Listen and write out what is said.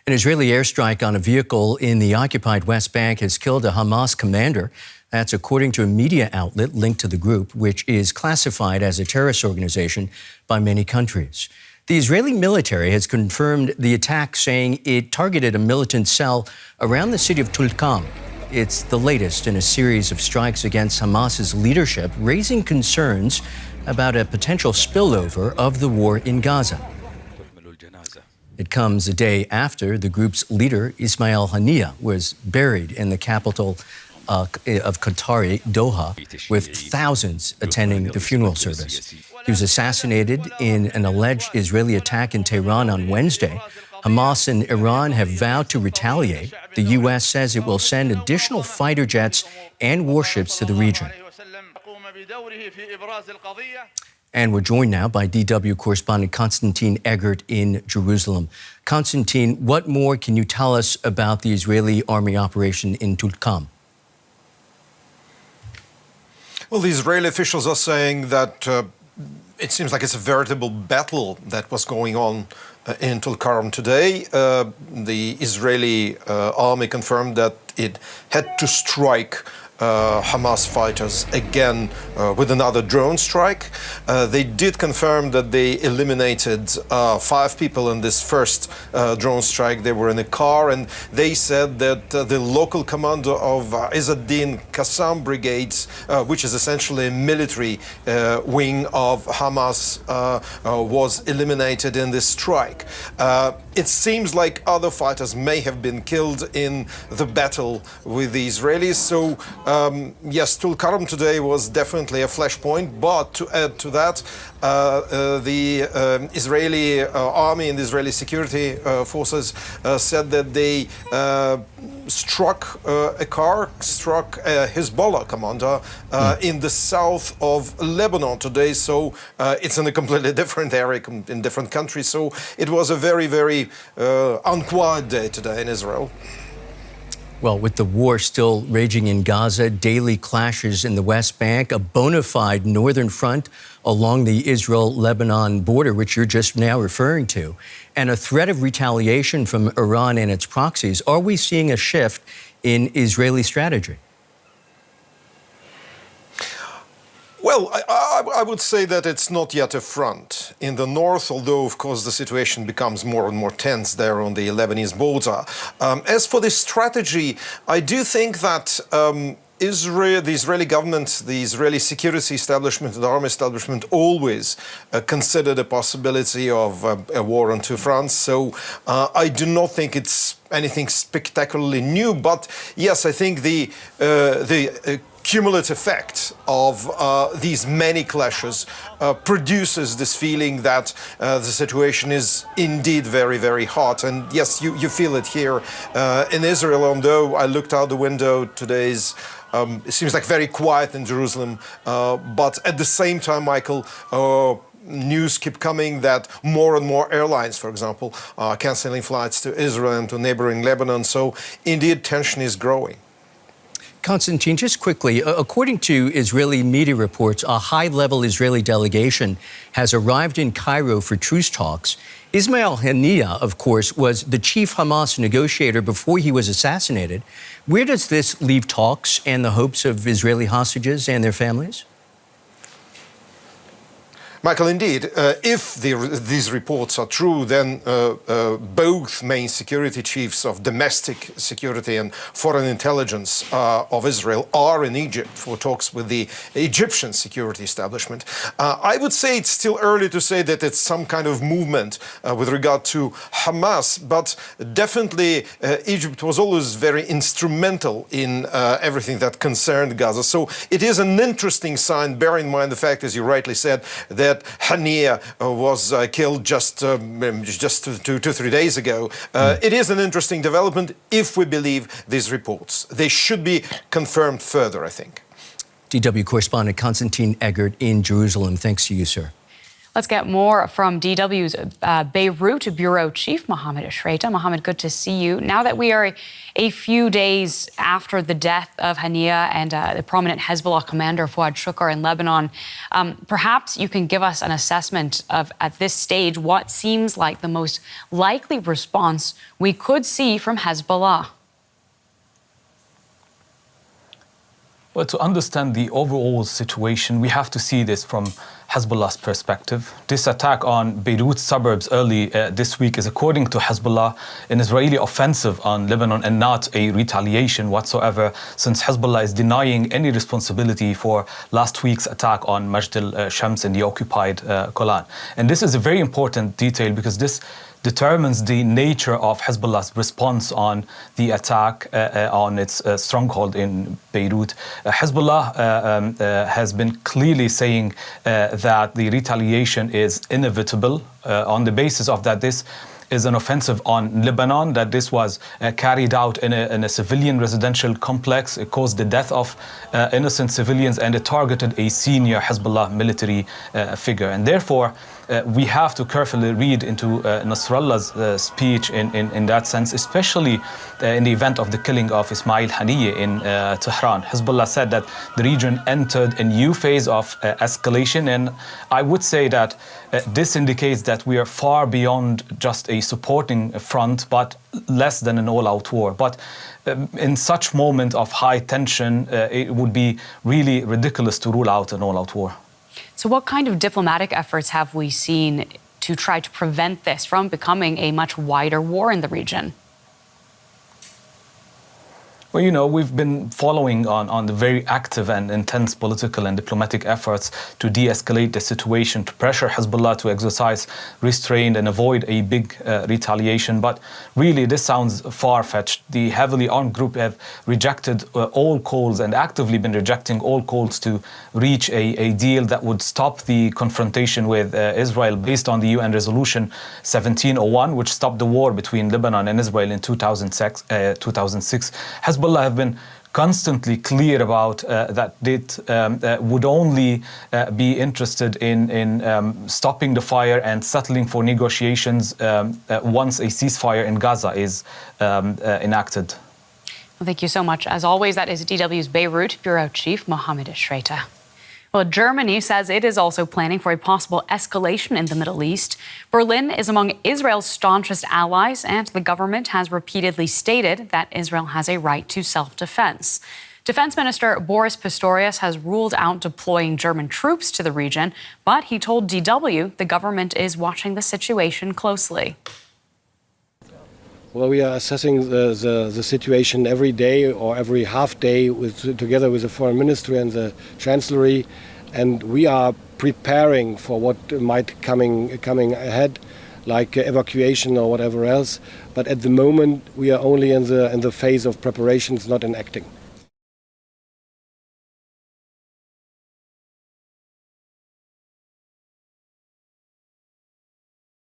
An Israeli airstrike on a vehicle in the occupied West Bank has killed a Hamas commander. That's according to a media outlet linked to the group, which is classified as a terrorist organization by many countries. The Israeli military has confirmed the attack, saying it targeted a militant cell around the city of Tulkarm. It's the latest in a series of strikes against Hamas's leadership, raising concerns about a potential spillover of the war in Gaza. It comes a day after the group's leader, Ismail Haniyeh, was buried in the capital of Qatar, Doha, with thousands attending the funeral service. He was assassinated in an alleged Israeli attack in Tehran on Wednesday. Hamas and Iran have vowed to retaliate. The U.S. says it will send additional fighter jets and warships to the region. And we're joined now by DW correspondent Konstantin Eggert in Jerusalem. Konstantin, what more can you tell us about the Israeli army operation in Tulkarm? Well, the Israeli officials are saying that it seems like it's a veritable battle that was going on in Tulkarm today. The Israeli army confirmed that it had to strike Hamas fighters again with another drone strike. They did confirm that they eliminated 5 people in this first drone strike. They were in a car, and they said that the local commander of Izzeddin Qassam brigades, which is essentially a military wing of Hamas, was eliminated in this strike. It seems like other fighters may have been killed in the battle with the Israelis. So yes, Tulkarm today was definitely a flashpoint, but to add to that, the Israeli army and the Israeli security forces said that they struck a car, struck a Hezbollah commander in the south of Lebanon today. So it's in a completely different area, in different countries. So it was a very, very unquiet day today in Israel. Well, with the war still raging in Gaza, daily clashes in the West Bank, a bona fide northern front along the Israel-Lebanon border, which you're just now referring to, and a threat of retaliation from Iran and its proxies, are we seeing a shift in Israeli strategy? Well, I would say that it's not yet a front. In the north, although, of course, the situation becomes more and more tense there on the Lebanese border. As for this strategy, I do think that the Israeli government, the Israeli security establishment, and the army establishment always considered the possibility of a war on 2 fronts. So I do not think it's anything spectacularly new. But yes, I think the cumulative effect of these many clashes produces this feeling that the situation is indeed very, very hot. And yes, you feel it here in Israel, although I looked out the window today's it seems like very quiet in Jerusalem, but at the same time, Michael, news keep coming that more and more airlines, for example, are canceling flights to Israel and to neighboring Lebanon. So indeed, tension is growing. Konstantin, just quickly, according to Israeli media reports, a high-level Israeli delegation has arrived in Cairo for truce talks. Ismail Haniyeh, of course, was the chief Hamas negotiator before he was assassinated. Where does this leave talks and the hopes of Israeli hostages and their families? Michael, indeed, if these reports are true, then both main security chiefs of domestic security and foreign intelligence of Israel are in Egypt for talks with the Egyptian security establishment. I would say it's still early to say that it's some kind of movement with regard to Hamas, but definitely Egypt was always very instrumental in everything that concerned Gaza. So it is an interesting sign, bear in mind the fact, as you rightly said, that Haniyeh was killed just 2-3 days ago. It is an interesting development if we believe these reports. They should be confirmed further, I think. DW correspondent Konstantin Eggert in Jerusalem. Thanks to you, sir. Let's get more from DW's Beirut Bureau Chief, Mohamad Chreyteh. Mohamad, good to see you. Now that we are a few days after the death of Hania and the prominent Hezbollah commander Fouad Shukr in Lebanon, perhaps you can give us an assessment of, at this stage, what seems like the most likely response we could see from Hezbollah. Well, to understand the overall situation, we have to see this from Hezbollah's perspective. This attack on Beirut suburbs early this week is, according to Hezbollah, an Israeli offensive on Lebanon and not a retaliation whatsoever, since Hezbollah is denying any responsibility for last week's attack on Majd al-Shams in the occupied Golan. And this is a very important detail because this determines the nature of Hezbollah's response on the attack on its stronghold in Beirut. Hezbollah has been clearly saying that the retaliation is inevitable on the basis of that this is an offensive on Lebanon, that this was carried out in a civilian residential complex. It caused the death of innocent civilians and it targeted a senior Hezbollah military figure. And therefore, we have to carefully read into Nasrallah's speech in that sense, especially in the event of the killing of Ismail Haniyeh in Tehran. Hezbollah said that the region entered a new phase of escalation, and I would say that this indicates that we are far beyond just a supporting front, but less than an all-out war. But in such moment of high tension, it would be really ridiculous to rule out an all-out war. So what kind of diplomatic efforts have we seen to try to prevent this from becoming a much wider war in the region? Well, you know, we've been following on the very active and intense political and diplomatic efforts to de-escalate the situation, to pressure Hezbollah to exercise restraint and avoid a big retaliation. But really, this sounds far-fetched. The heavily armed group have rejected all calls and actively been rejecting all calls to reach a deal that would stop the confrontation with Israel based on the UN Resolution 1701, which stopped the war between Lebanon and Israel in 2006. Hezbollah have been constantly clear about that it would only be interested in stopping the fire and settling for negotiations once a ceasefire in Gaza is enacted. Well, thank you so much. As always, that is DW's Beirut Bureau Chief, Mohamad Chreyteh. Well, Germany says it is also planning for a possible escalation in the Middle East. Berlin is among Israel's staunchest allies, and the government has repeatedly stated that Israel has a right to self-defense. Defense Minister Boris Pistorius has ruled out deploying German troops to the region, but he told DW the government is watching the situation closely. Well, we are assessing the situation every day or every half day together with the Foreign Ministry and the Chancellery, and we are preparing for what might coming ahead, like evacuation or whatever else. But at the moment, we are only in the phase of preparations, not in acting.